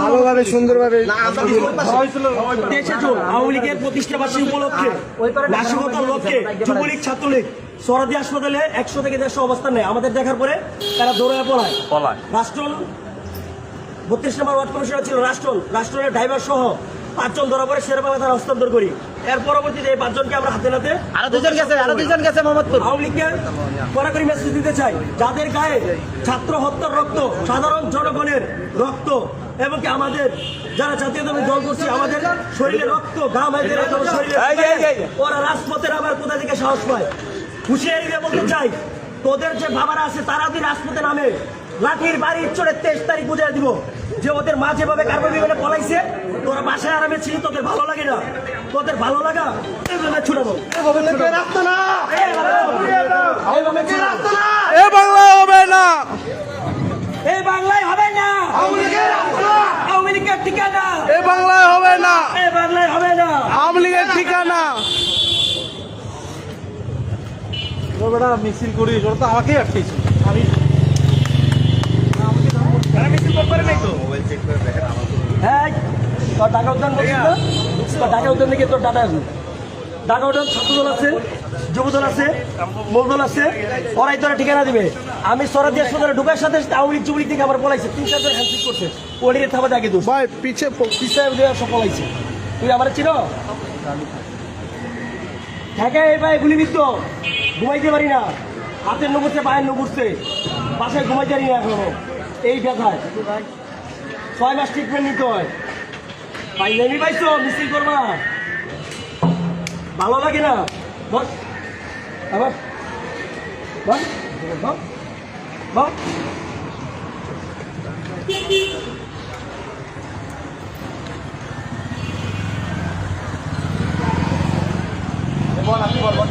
ভালোভাবে সুন্দরভাবে আওয়ামী লীগের প্রতিষ্ঠাবার্ষিকী উপলক্ষে নাশকতার লক্ষ্যে যুবলীগ ছাত্রলীগ সরদি হাসপাতালে 100 থেকে 150 অবস্থান নেয়। আমাদের দেখার পরে তারা দৌড়ে পলায়। রাষ্ট্রন 32 নম্বর ওয়ার্ড কমিশনার ছিল রাষ্ট্রের ড্রাইভার সহ 5 জন ধরা পড়ে শেরবাংলা থানা হস্তান্তর করি। এর পরবর্তীতে এই 5 জনকে আমরা হাতে নাতে আরো দুজন গেছে মোহাম্মদপুর। আওয়ামী লীগকে কড়াকড়ি মেসেজ দিতে চাই, যাদের গায়ে ছাত্র হত্যার রক্ত, সাধারণ জনগণের রক্ত এবং কি আমাদের যারা জাতীয়তাবাদী দল করছে আমাদের শরীরে রক্ত ঘাম শরীরে, ওরা রাজপথের আবার কোথা থেকে সাহস পায়। হুঁশিয়ারি দিয়ে বলতে চাই, তোদের যে বাবারা আছে তারা যদি রাজপথে নামে লাঠির বাড়ি চড়ে 23 তারিখ বুঝিয়ে দিব যে ওদের মা যেভাবে কার্বন বিমানে পলাইছে, তোরা বাসায় আরামে ছিল, তোদের ভালো লাগে না? তোদের ভালো লাগা এইভাবে ছুটাবো। এ বাংলা হবে না, এই বাংলায় হবে না, আওয়ামী লীগের ঠিকানা এ বাংলায় হবে না, এই বাংলায় হবে না, আওয়ামী লীগের ঠিকানা। মিছিল করি, ওরা তো আমাকেই আটকেছে। আমি হ্যাঁ, তোর ঢাকা উদ্যান বলছিস না? তোর ঢাকা উদ্যান থেকে তোর ডাটা আসবে। ঢাকা উদ্যান ছাত্রদল আছে, যুবদল আছে, মূলদল আছে, ওরাই তোরা ঠিকানা দিবে। আমি সরাদি হাসপাতালে ঢুকার সাথে আওয়ামী লীগ যুবলীগ থেকে আমার পলাইছে, 3-4 জন হ্যান্ডশেক করছে, ওদিকে থামাতে আগে দোষ ভাই পিছে সব পলাইছে। তুই আমার চিনো? ঢাকায় ভাই গুলিবিদ্ধ, ঘুমাইতে পারি না, হাতের নবুরছে পায়ের নবুরছে, বাসায় ঘুমাইতে পারি না এখনো এই ব্যথায়। 6 মাস ট্রিটমেন্ট নিতে হয়। পাইলেনি পাইছো মিছিল করবা, ভালো লাগে না? বস আবার বস বস বল, আপনি বল, বল।